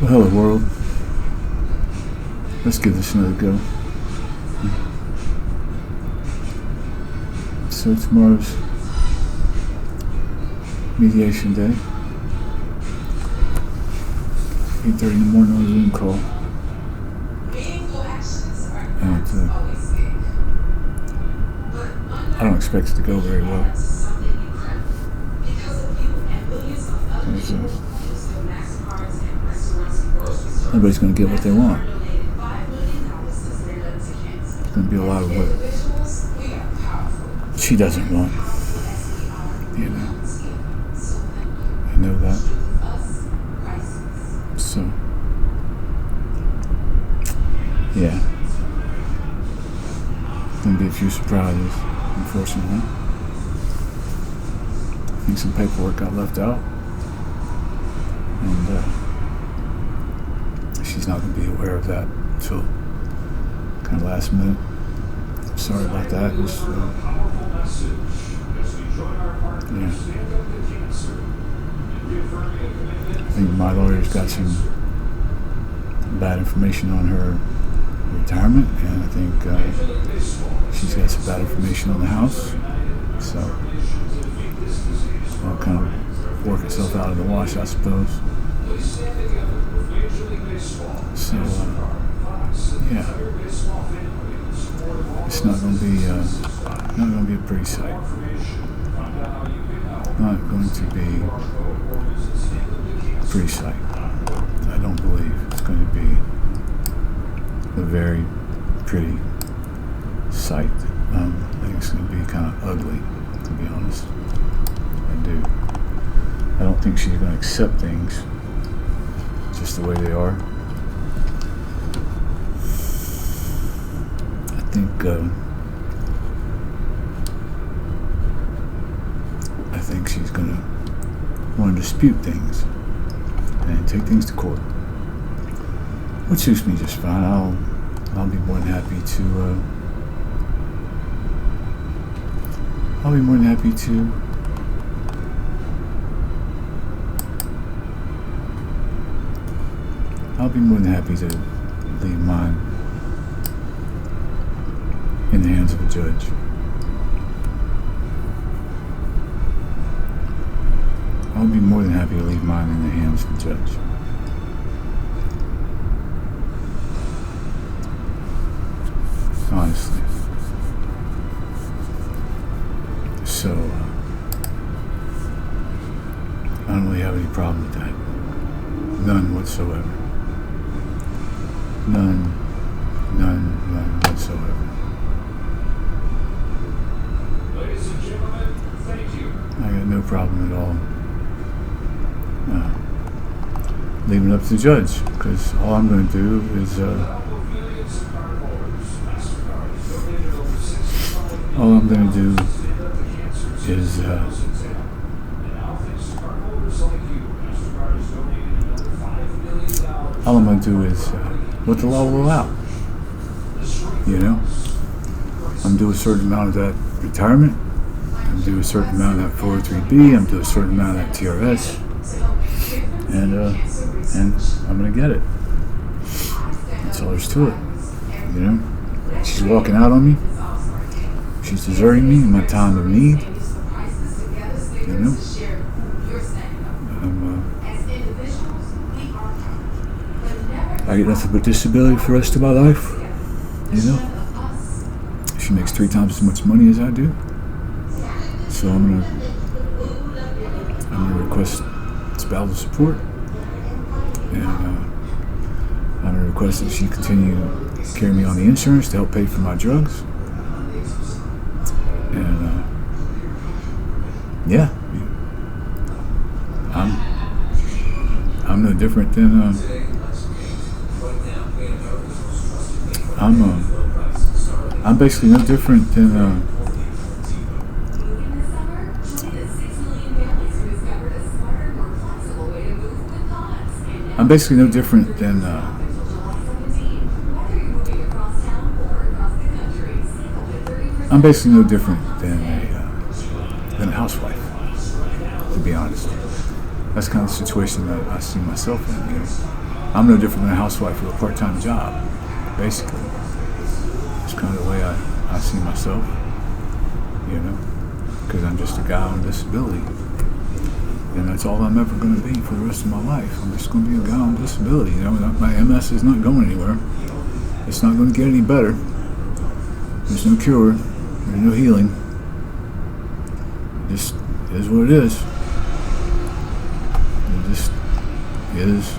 Well, hello world. Let's give this another go. So tomorrow's mediation day. 8:30 in the morning on a Zoom call. And I don't expect it to go very well. Everybody's going to get what they want. There's going to be a lot of what she doesn't want. You know. I know that. So, yeah. Going to be a few surprises, unfortunately. I think some paperwork got left out. And she's not going to be aware of that until kind of last minute. I'm sorry about that. Just, yeah. I think my lawyer's got some bad information on her retirement, and I think she's got some bad information on the house. So it'll kind of work itself out of the wash, I suppose. So yeah, it's not going to be a pretty sight. Not going to be a pretty sight. I don't believe it's going to be a very pretty sight. I think it's going to be kind of ugly, to be honest. I do. I don't think she's going to accept things just the way they are. I think she's going to want to dispute things and take things to court, which suits me just fine. I'll be more than happy to. I'll be more than happy to. I'll be more than happy to leave mine in the hands of a judge. I'll be more than happy to leave mine in the hands of a judge. Honestly. So, I don't really have any problem with that. None whatsoever. None whatsoever. Ladies and gentlemen, thank you. I got no problem at all leaving it up to the judge, because all I'm going to do is all I'm going to do is what the law will allow. You know, I'm due a certain amount of that retirement. I'm due a certain amount of that 403B. I'm due a certain amount of that TRS, and I'm gonna get it. That's all there's to it. You know, she's walking out on me. She's deserting me in my time of need. You know, I get nothing but disability for the rest of my life. You know, she makes 3 times as much money as I do. So I'm gonna request spousal support, and I'm gonna request that she continue to carry me on the insurance to help pay for my drugs. And yeah, I'm no different than I'm basically no different than I'm basically no different than a housewife, to be honest. That's kind of the situation that I see myself in, you know. I'm no different than a housewife with a part-time job, basically. It's kind of the way I see myself, because I'm just a guy on disability. And that's all I'm ever going to be for the rest of my life. I'm just going to be a guy on disability. My MS is not going anywhere. It's not going to get any better. There's no cure. There's no healing. It just is what it is. It just is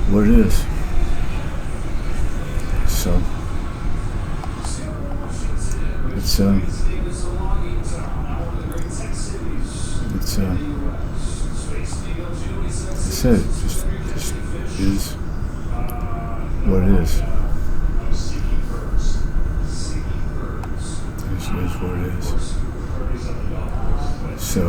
what it is. So it's I said it just is what it is. It is what it is. So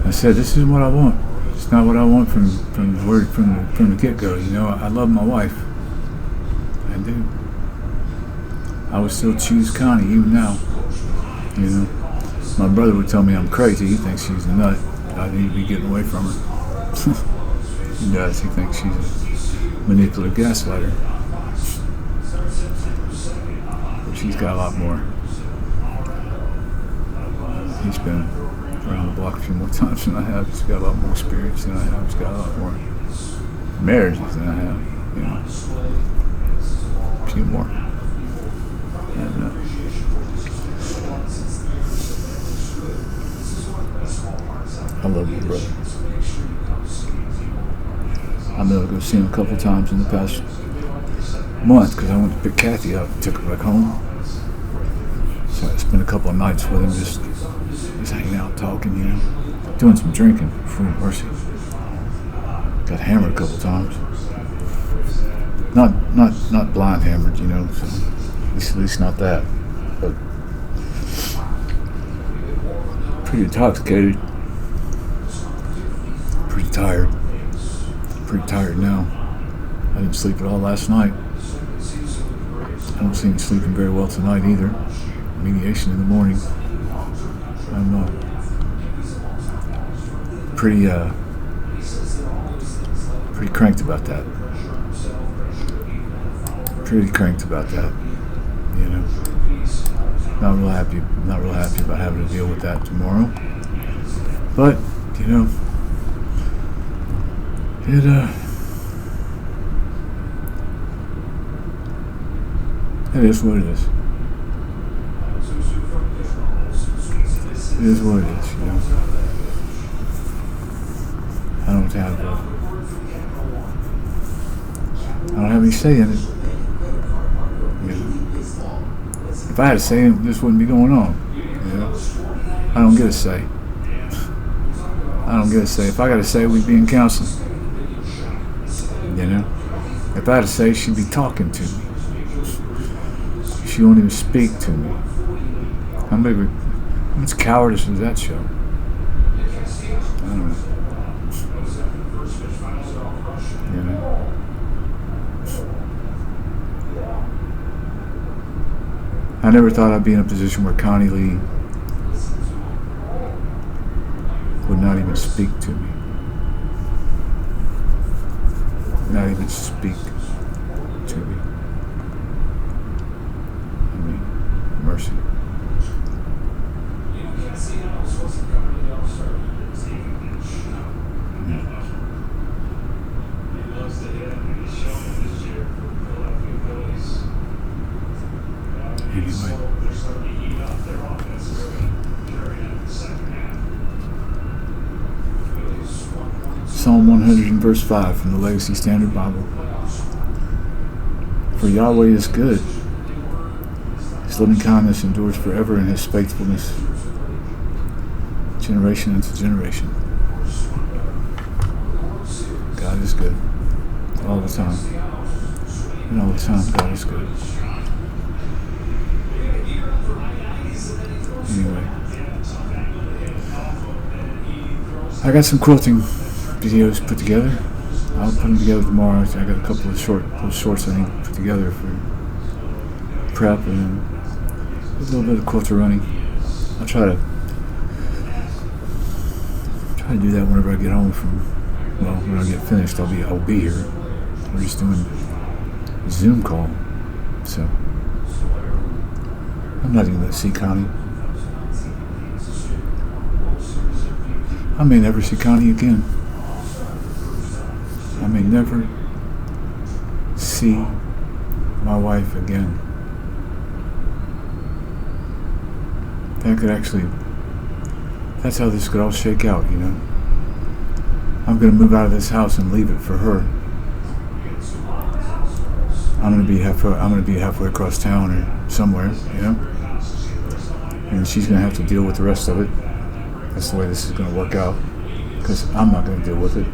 I said this is what I want. It's not what I want from the get-go. I love my wife. I do. I would still choose Connie even now. My brother would tell me I'm crazy. He thinks she's a nut. I need to be getting away from her. He does. He thinks she's a manipulative gaslighter. But she's got a lot more. He's been around the block a few more times than I have. He's got a lot more experience than I have. He's got a lot more marriages than I have. A few more. And, I love you, brother. I've been able to go see him a couple times in the past month because I went to pick Kathy up and took her back home. So I spent a couple of nights with him just hanging out, talking, doing some drinking, for mercy. Got hammered a couple times. Not blind hammered, so at least not that. But pretty intoxicated. Pretty tired. Pretty tired now. I didn't sleep at all last night. I don't seem to be sleeping very well tonight either. Mediation in the morning. I'm pretty cranked about that. Pretty cranked about that. Not real happy about having to deal with that tomorrow. But it is what it is. It is what it is, I don't have any say in it. If I had a say, this wouldn't be going on. I don't get a say. If I got a say, we'd be in counseling. If I had a say, she'd be talking to me. She won't even speak to me. How much cowardice does that show? I don't know. I never thought I'd be in a position where Connie Lee would not even speak to me. Not even speak to me. Mercy. Anyway. Psalm 100 and verse 5 from the Legacy Standard Bible. For Yahweh is good. His loving kindness endures forever, and his faithfulness generation into generation. God is good. All the time. And all the time, God is good. Anyway. I got some quilting videos put together. I'll put them together tomorrow. I got a couple of shorts I need to put together for prep and a little bit of quilter running. I'll try to do that whenever I get home from. Well, when I get finished, I'll be here. We're just doing a Zoom call, so I'm not even going to see Connie. I may never see Connie again. I may never see my wife again. That's how this could all shake out, you know. I'm going to move out of this house and leave it for her. I'm going to be halfway across town or somewhere, you know. And she's going to have to deal with the rest of it. That's the way this is going to work out, because I'm not going to deal with it.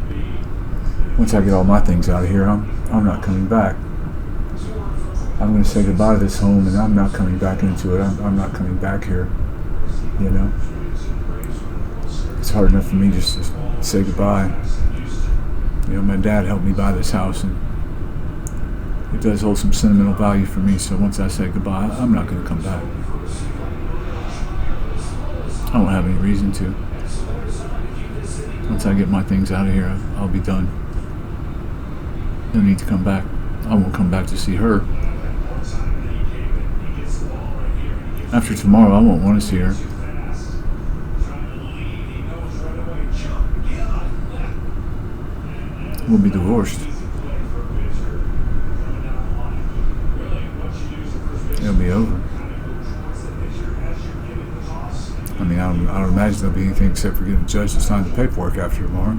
Once I get all my things out of here, I'm not coming back. I'm going to say goodbye to this home, and I'm not coming back into it. I'm not coming back here, you know. It's hard enough for me just to say goodbye. You know, my dad helped me buy this house, and it does hold some sentimental value for me. So once I say goodbye, I'm not going to come back. I don't have any reason to. Once I get my things out of here, I'll be done. No need to come back. I won't come back to see her. After tomorrow, I won't want to see her. We'll be divorced. It'll be over. I mean, I don't imagine there'll be anything except for getting a judge to sign the paperwork after tomorrow,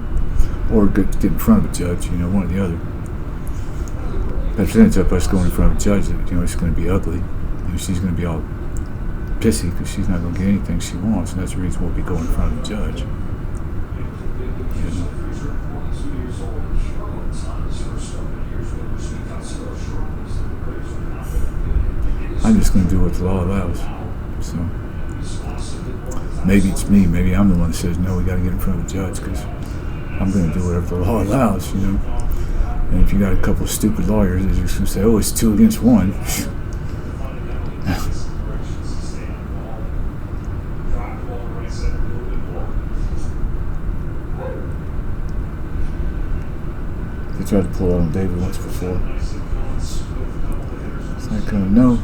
or get in front of a judge. You know, one or the other. But if it ends up us going in front of a judge, you know, it's going to be ugly. You know, she's going to be all pissy because she's not going to get anything she wants, and that's the reason we'll be going in front of a judge. You know. I'm just going to do what the law allows. So maybe it's me. Maybe I'm the one that says, no, we got to get in front of a judge, because I'm going to do whatever the law allows, you know. And if you got a couple of stupid lawyers, they're just going to say, oh, it's 2 against 1. They tried to pull out on David once before. It's like, no.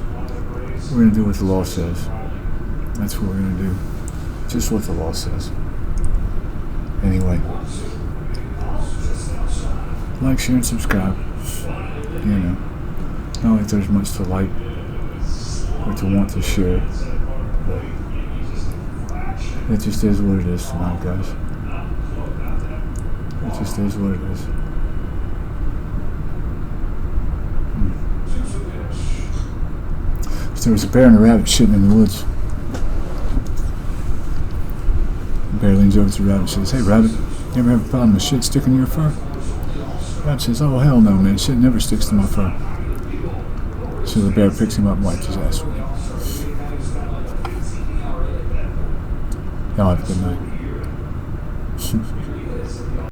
We're going to do what the law says. That's what we're going to do. Just what the law says. Anyway. Like, share, and subscribe. You know. Not like there's much to like or to want to share. But it just is what it is tonight, guys. It just is what it is. There was a bear and a rabbit shitting in the woods. The bear leans over to the rabbit and says, hey, rabbit, you ever have a problem with shit sticking to your fur? The rabbit says, oh, hell no, man. Shit never sticks to my fur. So the bear picks him up and wipes his ass with him. Y'all have a good night.